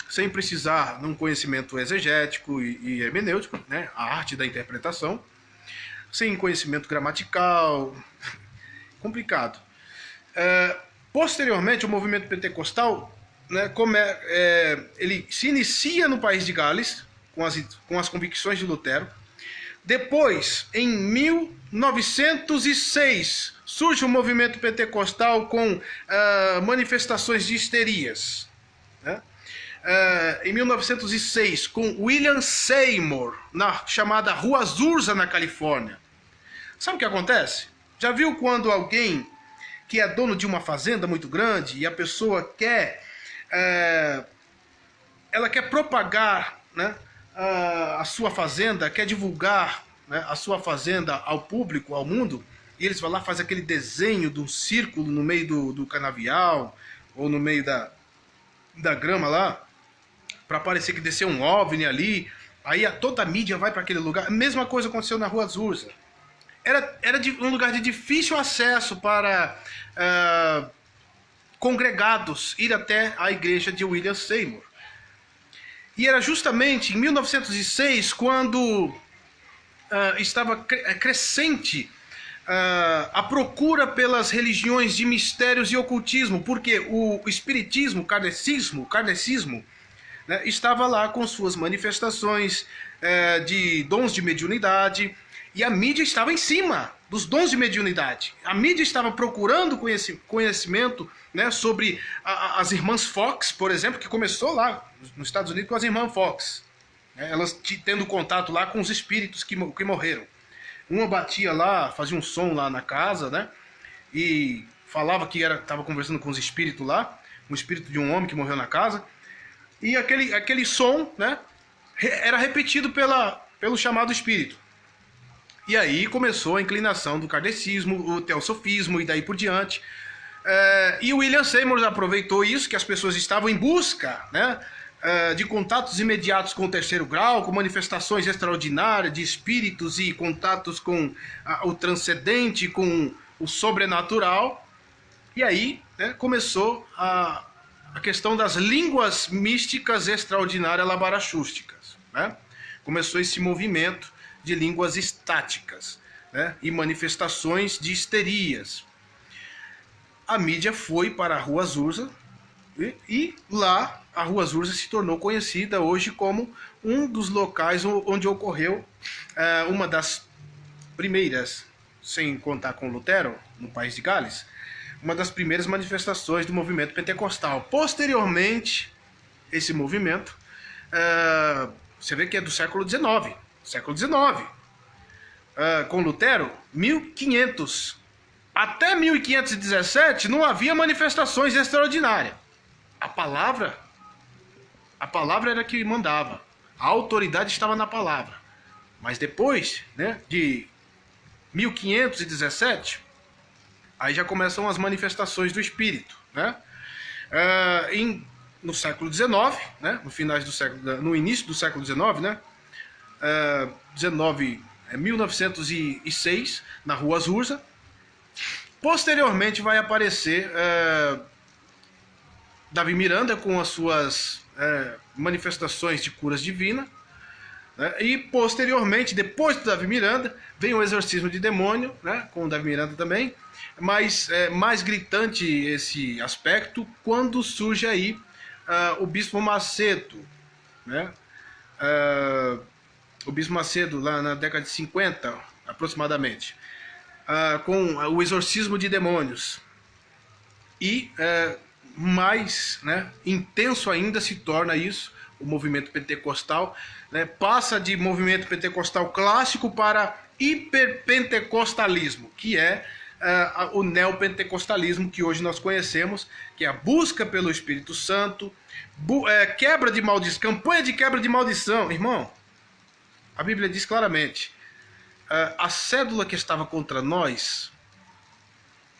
sem precisar de um conhecimento exegético e hermenêutico, né, a arte da interpretação, sem conhecimento gramatical, complicado. Posteriormente, o movimento pentecostal, né, ele se inicia no país de Gales, com as convicções de Lutero. Depois, em 1906, surge o movimento pentecostal com manifestações de histerias, né? Em 1906, com William Seymour, na chamada Rua Azusa, na Califórnia. Sabe o que acontece? Já viu quando alguém que é dono de uma fazenda muito grande e a pessoa ela quer propagar, né, a sua fazenda, quer divulgar, né, a sua fazenda ao público, ao mundo, e eles vão lá, fazem aquele desenho de um círculo no meio do canavial, ou no meio da grama lá, para parecer que desceu um OVNI ali, aí toda a mídia vai para aquele lugar. A mesma coisa aconteceu na Rua Azusa. Era um lugar de difícil acesso para congregados ir até a igreja de William Seymour. E era justamente em 1906 quando estava crescente a procura pelas religiões de mistérios e ocultismo, porque o espiritismo, o kardecismo, né, estava lá com suas manifestações de dons de mediunidade, e a mídia estava em cima dos dons de mediunidade. A mídia estava procurando conhecimento, né, sobre as irmãs Fox, por exemplo, que começou lá nos Estados Unidos com as irmãs Fox, né, elas tendo contato lá com os espíritos que morreram. Uma batia lá, fazia um som lá na casa, né, e falava que estava conversando com os espíritos lá, um espírito de um homem que morreu na casa. E aquele som, né, era repetido pelo chamado espírito. E aí começou a inclinação do kardecismo, o teosofismo e daí por diante. E o William Seymour aproveitou isso, que as pessoas estavam em busca, né, de contatos imediatos com o terceiro grau, com manifestações extraordinárias de espíritos e contatos com o transcendente, com o sobrenatural. E aí, né, começou a questão das línguas místicas extraordinárias labarachústicas, né? Começou esse movimento de línguas estáticas, né, e manifestações de histerias. A mídia foi para a Rua Azusa, E lá a Rua Zurza se tornou conhecida hoje como um dos locais onde ocorreu uma das primeiras, sem contar com Lutero, no país de Gales, uma das primeiras manifestações do movimento pentecostal. Posteriormente, esse movimento, você vê que é do século XIX, com Lutero, 1500. Até 1517 não havia manifestações extraordinárias. A palavra era que mandava. A autoridade estava na palavra. Mas depois, né, de 1517, aí já começam as manifestações do Espírito, né? No século XIX, né, no início do século XIX, né, 1906, na Rua Zurza. Posteriormente vai aparecer Davi Miranda com as suas manifestações de curas divinas, né? E posteriormente, depois do Davi Miranda, vem o exorcismo de demônio, né? Com o Davi Miranda também, mas mais gritante esse aspecto quando surge aí o Bispo Macedo, né? O Bispo Macedo lá na década de 50 aproximadamente, com o exorcismo de demônios. E mais, né, intenso ainda se torna isso, o movimento pentecostal, né, passa de movimento pentecostal clássico para hiperpentecostalismo, que é o neopentecostalismo que hoje nós conhecemos, que é a busca pelo Espírito Santo, quebra de maldição, campanha de quebra de maldição. Irmão, a Bíblia diz claramente, a cédula que estava contra nós,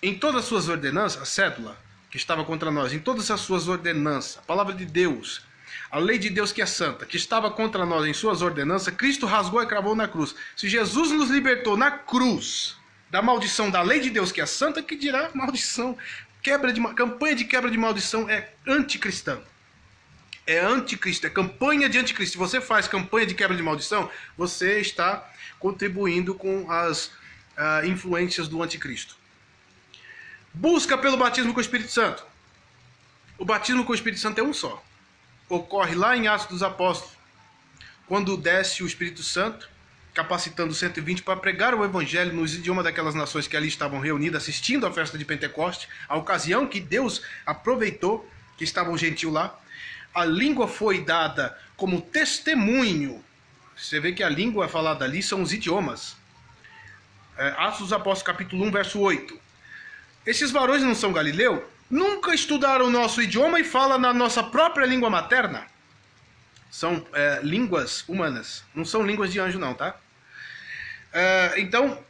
em todas as suas ordenanças, a cédula que estava contra nós, em todas as suas ordenanças, a palavra de Deus, a lei de Deus que é santa, que estava contra nós em suas ordenanças, Cristo rasgou e cravou na cruz. Se Jesus nos libertou na cruz da maldição da lei de Deus que é santa, que dirá maldição? Campanha de quebra de maldição é anticristã. É anticristo, é campanha de anticristo. Se você faz campanha de quebra de maldição, você está contribuindo com as influências do anticristo. Busca pelo batismo com o Espírito Santo. O batismo com o Espírito Santo é um só. Ocorre lá em Atos dos Apóstolos, quando desce o Espírito Santo, capacitando 120 para pregar o evangelho nos idiomas daquelas nações que ali estavam reunidas, assistindo à festa de Pentecoste, a ocasião que Deus aproveitou, que estavam gentil lá. A língua foi dada como testemunho. Você vê que a língua falada ali são os idiomas. Atos dos Apóstolos, capítulo 1, verso 8. Esses varões não são galileu? Nunca estudaram o nosso idioma e falam na nossa própria língua materna? São línguas humanas, não são línguas de anjo não, tá? Então,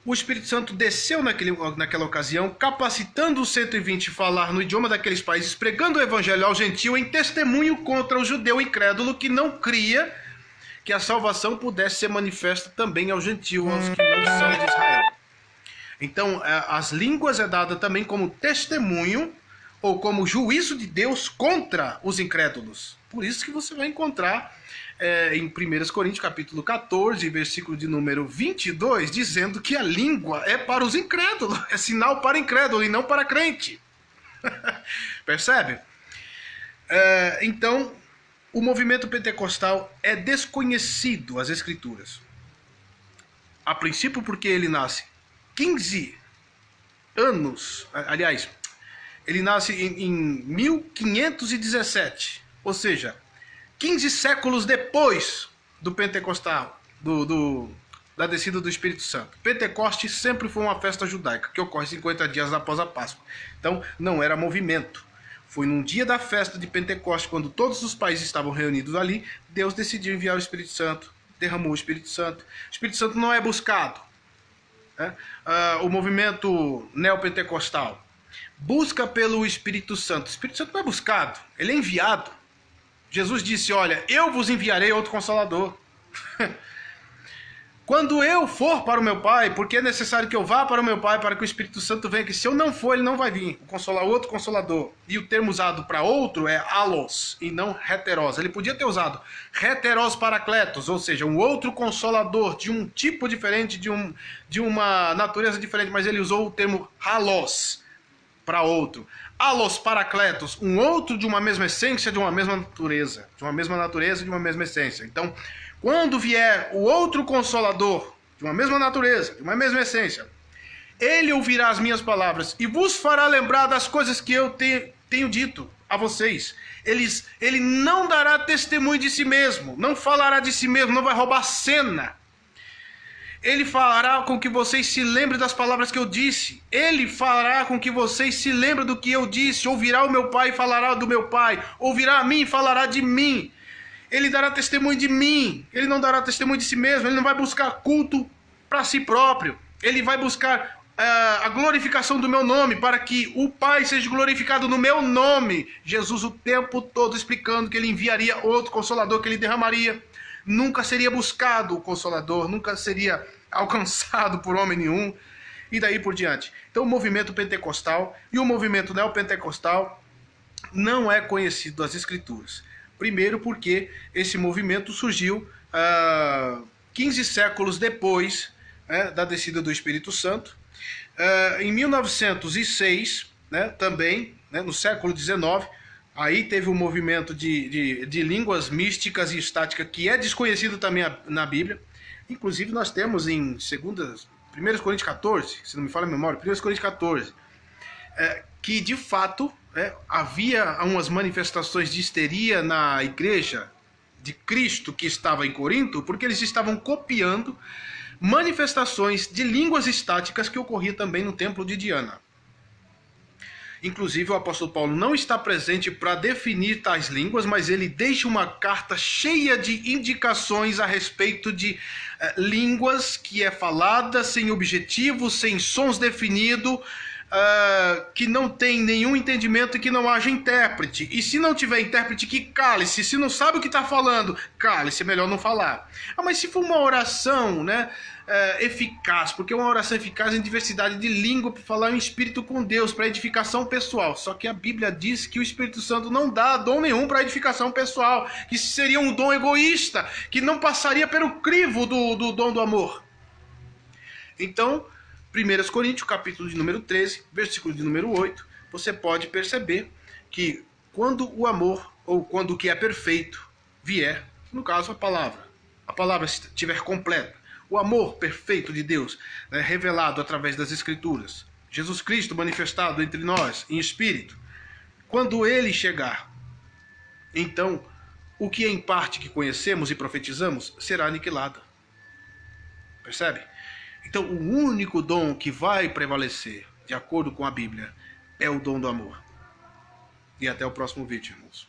o Espírito Santo desceu naquela ocasião, capacitando os 120 a falar no idioma daqueles países, pregando o evangelho ao gentio em testemunho contra o judeu incrédulo que não cria que a salvação pudesse ser manifesta também ao gentio, aos que não são de Israel. Então, as línguas é dada também como testemunho ou como juízo de Deus contra os incrédulos. Por isso que você vai encontrar em 1 Coríntios capítulo 14, versículo de número 22, dizendo que a língua é para os incrédulos, é sinal para incrédulo e não para crente. Percebe? Então, o movimento pentecostal é desconhecido às Escrituras. A princípio porque ele nasce 15 anos, aliás, ele nasce em 1517, ou seja, 15 séculos depois do pentecostal, da descida do Espírito Santo. Pentecoste sempre foi uma festa judaica, que ocorre 50 dias após a Páscoa. Então, não era movimento. Foi num dia da festa de Pentecoste, quando todos os países estavam reunidos ali, Deus decidiu enviar o Espírito Santo, derramou o Espírito Santo. O Espírito Santo não é buscado. O movimento neopentecostal busca pelo Espírito Santo. O Espírito Santo não é buscado, ele é enviado. Jesus disse, olha, eu vos enviarei outro Consolador. Quando eu for para o meu Pai, porque é necessário que eu vá para o meu Pai para que o Espírito Santo venha, que se eu não for, ele não vai vir. Outro Consolador. E o termo usado para outro é alos, e não heteros. Ele podia ter usado heteros paracletos, ou seja, um outro Consolador, de um tipo diferente, de uma natureza diferente, mas ele usou o termo halos, para outro. Allos Paracletos, um outro de uma mesma essência, de uma mesma natureza. De uma mesma natureza, de uma mesma essência. Então, quando vier o outro Consolador, de uma mesma natureza, de uma mesma essência, ele ouvirá as minhas palavras e vos fará lembrar das coisas que eu tenho dito a vocês. Ele não dará testemunho de si mesmo, não falará de si mesmo, não vai roubar cena. Ele fará com que vocês se lembrem das palavras que eu disse. Ele fará com que vocês se lembrem do que eu disse. Ouvirá o meu Pai e falará do meu Pai. Ouvirá a mim e falará de mim. Ele dará testemunho de mim. Ele não dará testemunho de si mesmo. Ele não vai buscar culto para si próprio. Ele vai buscar a glorificação do meu nome, para que o Pai seja glorificado no meu nome. Jesus o tempo todo explicando que ele enviaria outro Consolador, que ele derramaria. Nunca seria buscado o Consolador, nunca seria alcançado por homem nenhum, e daí por diante. Então o movimento pentecostal e o movimento neopentecostal não é conhecido das Escrituras. Primeiro porque esse movimento surgiu 15 séculos depois da descida do Espírito Santo. Em 1906, também, no século XIX, aí teve um movimento de línguas místicas e estáticas que é desconhecido também na Bíblia. Inclusive nós temos em 1 Coríntios 14, se não me falha a memória, 1 Coríntios 14, que de fato havia umas manifestações de histeria na igreja de Cristo que estava em Corinto, porque eles estavam copiando manifestações de línguas estáticas que ocorria também no templo de Diana. Inclusive o apóstolo Paulo não está presente para definir tais línguas, mas ele deixa uma carta cheia de indicações a respeito de línguas que é falada sem objetivo, sem sons definidos, que não tem nenhum entendimento e que não haja intérprete. E se não tiver intérprete, que cale-se. Se não sabe o que está falando, cale-se, é melhor não falar. Mas se for uma oração, eficaz, porque uma oração eficaz em diversidade de língua para falar em espírito com Deus, para edificação pessoal. Só que a Bíblia diz que o Espírito Santo não dá dom nenhum para edificação pessoal, que seria um dom egoísta, que não passaria pelo crivo do dom do amor. Então, 1 Coríntios, capítulo de número 13, versículo de número 8, você pode perceber que quando o amor, ou quando o que é perfeito vier, no caso a palavra estiver completa, o amor perfeito de Deus, revelado através das Escrituras, Jesus Cristo manifestado entre nós em espírito, quando ele chegar, então o que em parte que conhecemos e profetizamos será aniquilado. Percebe? Então o único dom que vai prevalecer, de acordo com a Bíblia, é o dom do amor. E até o próximo vídeo, irmãos.